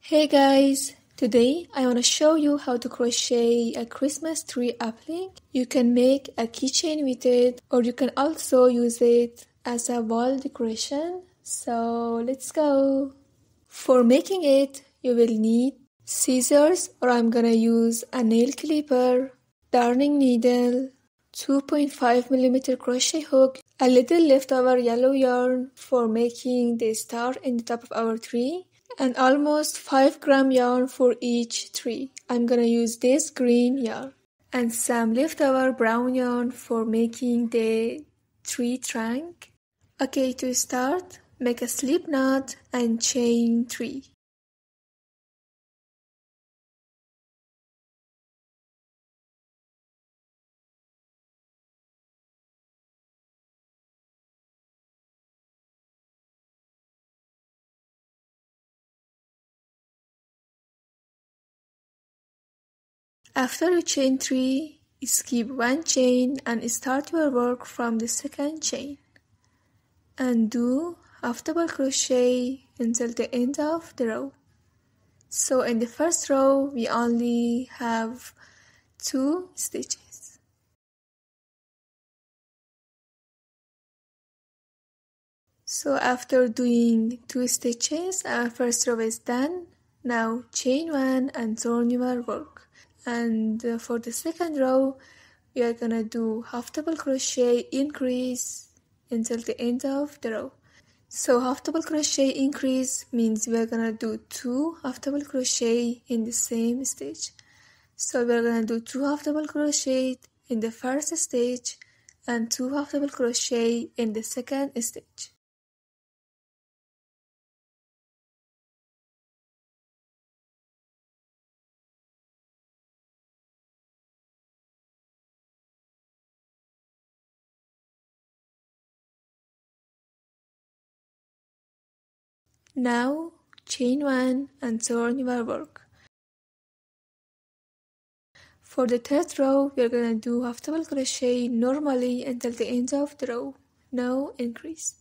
Hey guys, today I want to show you how to crochet a Christmas tree applique. You can make a keychain with it, or you can also use it as a wall decoration. So let's go. For making it, you will need scissors, or I'm gonna use a nail clipper, darning needle, 2.5mm crochet hook, a little leftover yellow yarn for making the star in the top of our tree, and almost 5 gram yarn for each tree. I'm gonna use this green yarn. And some leftover brown yarn for making the tree trunk. Okay, to start, make a slip knot and chain 3. After you chain 3, skip 1 chain and start your work from the second chain. And do half double crochet until the end of the row. So in the first row, we only have 2 stitches. So after doing 2 stitches, our first row is done. Now chain 1 and turn your work. And for the second row, we are gonna do half double crochet increase until the end of the row. So half double crochet increase means we are gonna do 2 half double crochet in the same stitch. So we are gonna do 2 half double crochet in the first stitch and 2 half double crochet in the second stitch. Now chain 1 and turn your work. For the third row, we are gonna do half double crochet normally until the end of the row, no increase.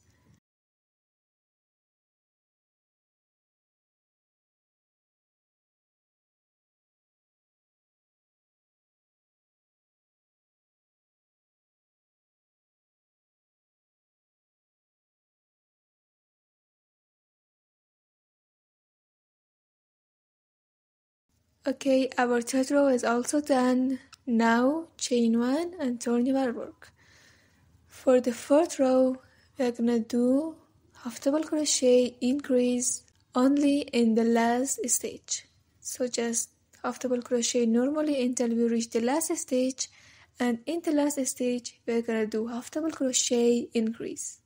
Okay, our third row is also done. Now chain 1 and turn your work. For the fourth row, we are gonna do half double crochet increase only in the last stitch. So just half double crochet normally until we reach the last stitch, and in the last stitch we are gonna do half double crochet increase.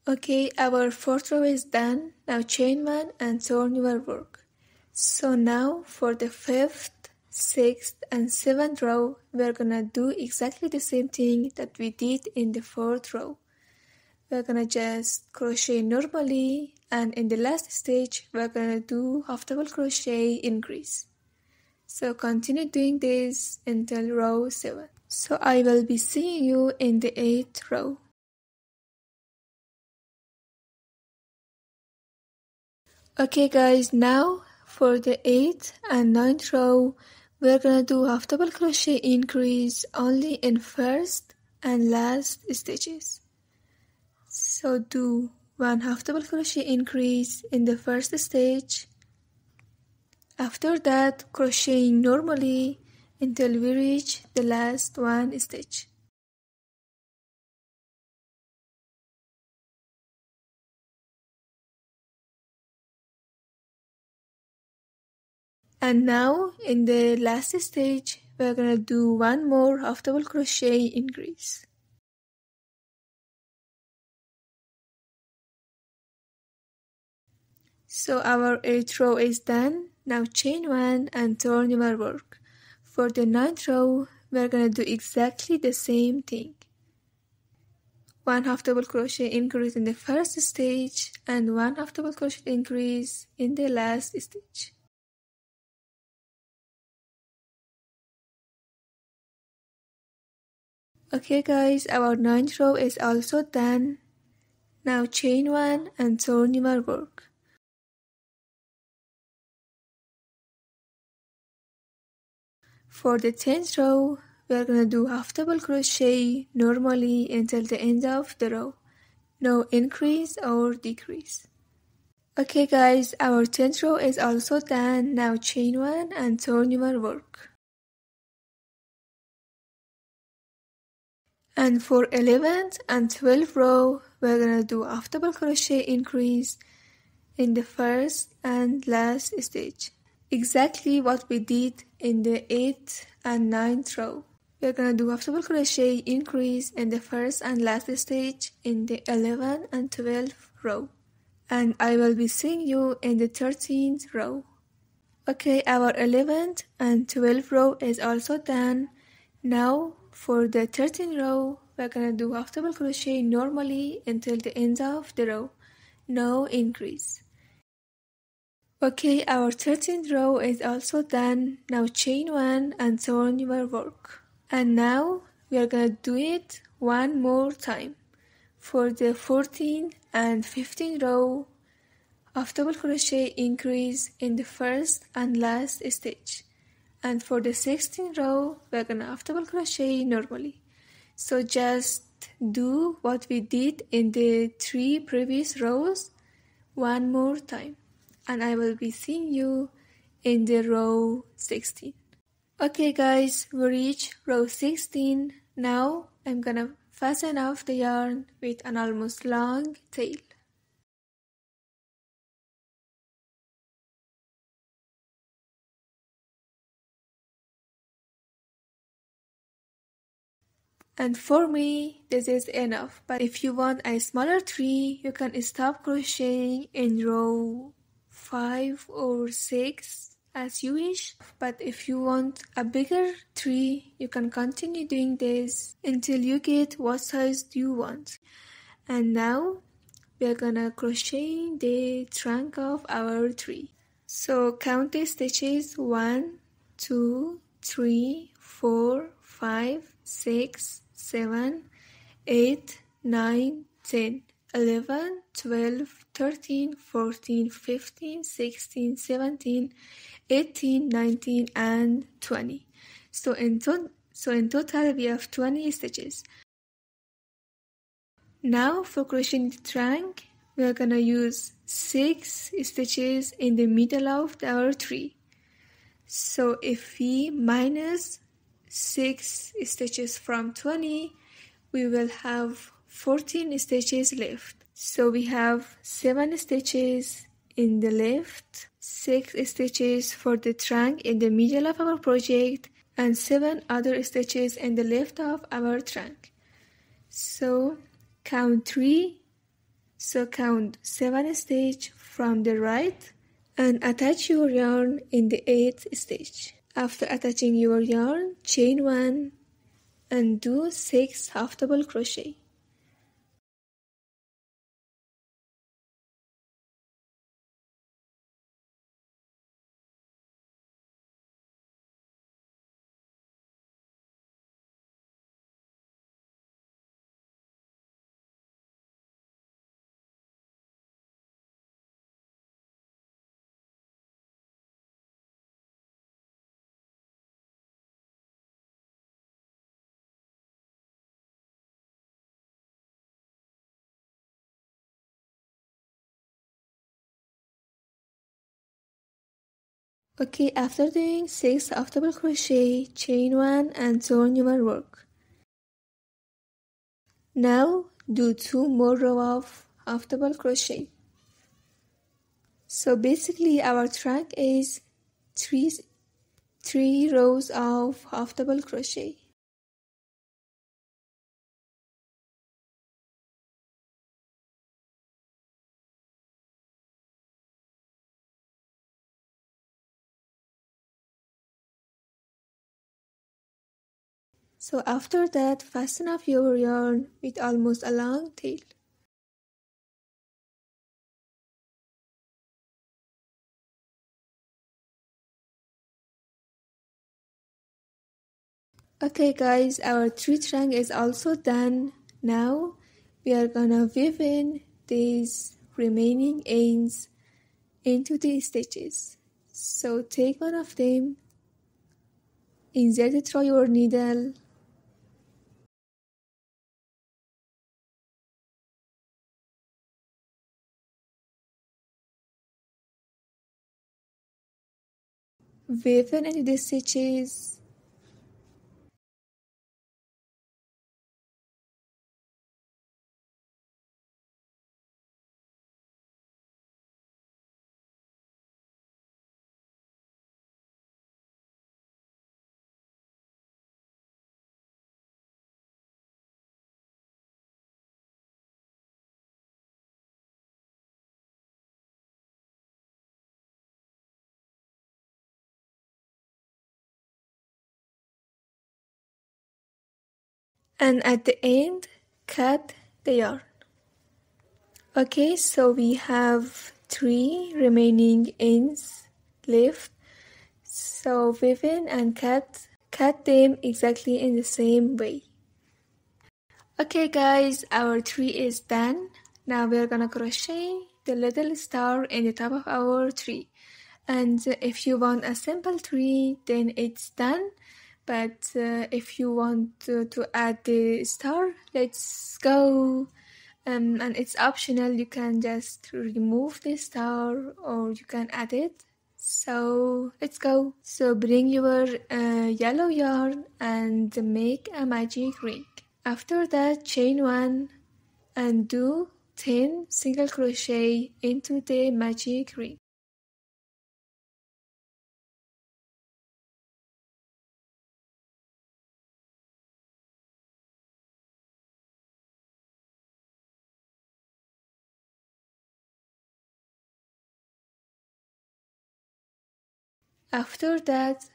Okay, our fourth row is done. Now chain 1 and turn your work. So now for the 5th, 6th and 7th row, we're gonna do exactly the same thing that we did in the 4th row. We're gonna just crochet normally, and in the last stitch, we're gonna do half double crochet increase. So continue doing this until row 7. So I will be seeing you in the 8th row. Okay guys, now for the 8th and 9th row, we're gonna do half double crochet increase only in first and last stitches. So do 1 half double crochet increase in the first stitch. After that, crocheting normally until we reach the last 1 stitch. And now in the last stitch, we're gonna do 1 more half double crochet increase. So our 8th row is done. Now chain 1 and turn your work. For the 9th row, we're gonna do exactly the same thing. one half double crochet increase in the first stage and one half double crochet increase in the last stitch. Okay guys, our 9th row is also done. Now chain 1 and turn your work. For the 10th row, we are gonna do half double crochet normally until the end of the row. No increase or decrease. Okay guys, our 10th row is also done. Now chain 1 and turn your work. And for 11th and 12th row, we're gonna do half double crochet increase in the first and last stitch. Exactly what we did in the 8th and 9th row. We're gonna do half double crochet increase in the first and last stitch in the 11th and 12th row. And I will be seeing you in the 13th row. Okay, our 11th and 12th row is also done. Now for the 13th row, we're gonna do half double crochet normally until the end of the row. No increase. Okay, our 13th row is also done. Now chain 1 and turn your work. And now we are gonna do it one more time. For the 14th and 15th row, half double crochet increase in the first and last stitch. And for the 16th row, we're gonna half double crochet normally. So just do what we did in the 3 previous rows one more time. And I will be seeing you in the row 16. Okay guys, we reached row 16. Now I'm gonna fasten off the yarn with an almost long tail. And for me, this is enough. But if you want a smaller tree, you can stop crocheting in row 5 or 6 as you wish. But if you want a bigger tree, you can continue doing this until you get what size you want. And now we're gonna crochet the trunk of our tree. So count the stitches 1, 2, 3, 4, 5, 6, 7, 8, 9, 10, 11, 12, 13, 14, 15, 16, 17, 18, 19, and 20. So in total we have 20 stitches. Now for crocheting the trunk, we are gonna use 6 stitches in the middle of our tree. So if we minus 6 stitches from 20, we will have 14 stitches left. So we have 7 stitches in the left, 6 stitches for the trunk in the middle of our project, and 7 other stitches in the left of our trunk. So count 3, so count 7 stitches from the right and attach your yarn in the 8th stitch. After attaching your yarn, chain 1 and do 6 half double crochet. Okay, after doing 6 half double crochet, chain 1 and turn your work. Now do 2 more rows of half double crochet. So basically our trunk is 3 rows of half double crochet. So after that, fasten up your yarn with almost a long tail. Okay guys, our tree trunk is also done. Now we are gonna weave in these remaining ends into the stitches. So take one of them, insert it through your needle, weave it into the stitches, and at the end, cut the yarn. Okay, so we have 3 remaining ends left. So weave in and cut them exactly in the same way. Okay guys, our tree is done. Now we're gonna crochet the little star in the top of our tree. And if you want a simple tree, then it's done. But if you want to add the star, let's go. And it's optional, you can just remove the star or you can add it. So let's go. So bring your yellow yarn and make a magic ring. After that, chain 1 and do 10 single crochet into the magic ring. After that,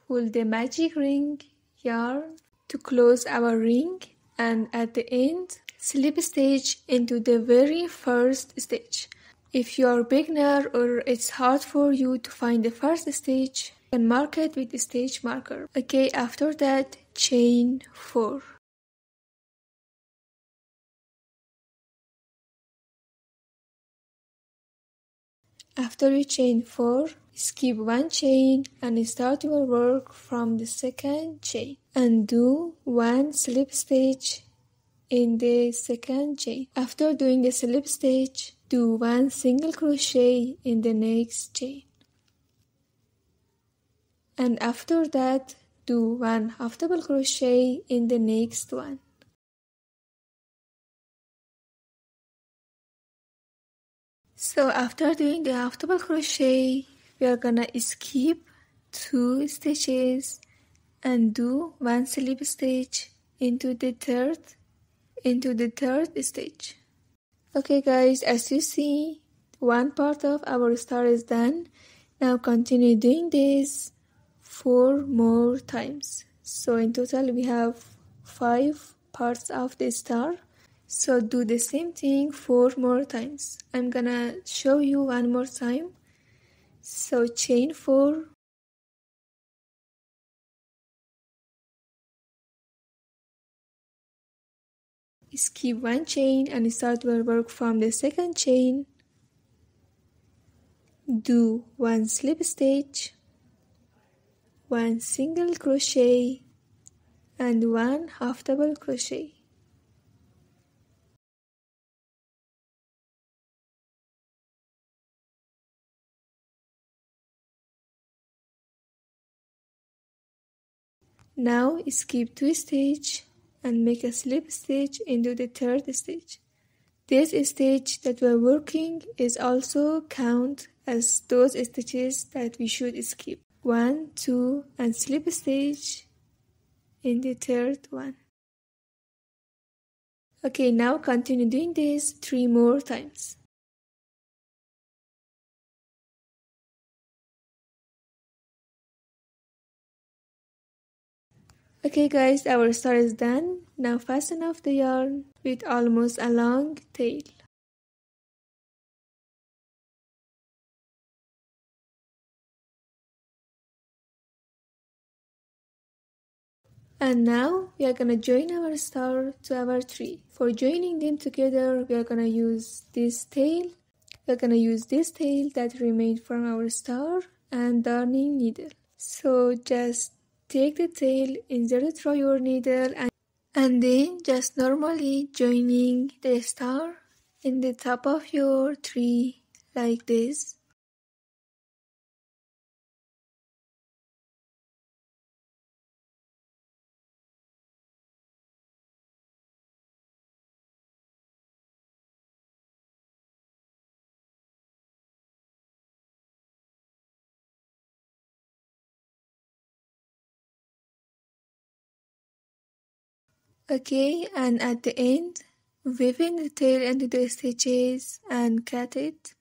pull the magic ring yarn to close our ring, and at the end, slip stitch into the very first stitch. If you are beginner or it's hard for you to find the first stitch, you can mark it with a stitch marker. Okay, after that, chain 4. After you chain 4, skip 1 chain and start your work from the second chain and do 1 slip stitch in the second chain. After doing the slip stitch, do 1 single crochet in the next chain. And after that, do 1 half double crochet in the next one. So after doing the half double crochet, we are gonna skip 2 stitches and do 1 slip stitch into the third stitch. Okay guys, as you see, one part of our star is done. Now continue doing this 4 more times. So in total we have 5 parts of the star. So do the same thing 4 more times. I'm gonna show you one more time. So chain 4, skip 1 chain and start your work from the second chain. Do 1 slip stitch, 1 single crochet and 1 half double crochet. Now skip 2 stitches and make a slip stitch into the third stitch. This stitch that we're working is also count as those stitches that we should skip. 1, 2 and slip stitch in the third one. Okay, now continue doing this 3 more times. Okay guys, our star is done. Now fasten off the yarn with almost a long tail. And now we are gonna join our star to our tree. For joining them together, we are gonna use this tail. We are gonna use this tail that remained from our star and darning needle. So just take the tail, insert it through your needle, and then just normally joining the star in the top of your tree like this. Okay, and at the end, weave in the tail into the stitches and cut it.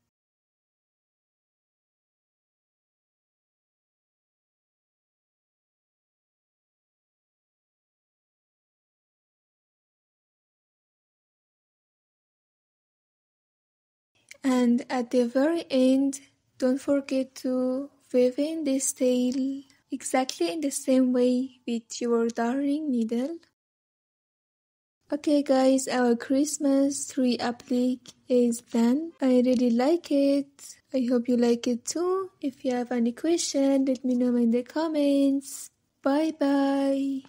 And at the very end, don't forget to weave in this tail exactly in the same way with your darning needle. Okay guys, our Christmas tree applique is done. I really like it. I hope you like it too. If you have any question, let me know in the comments. Bye bye.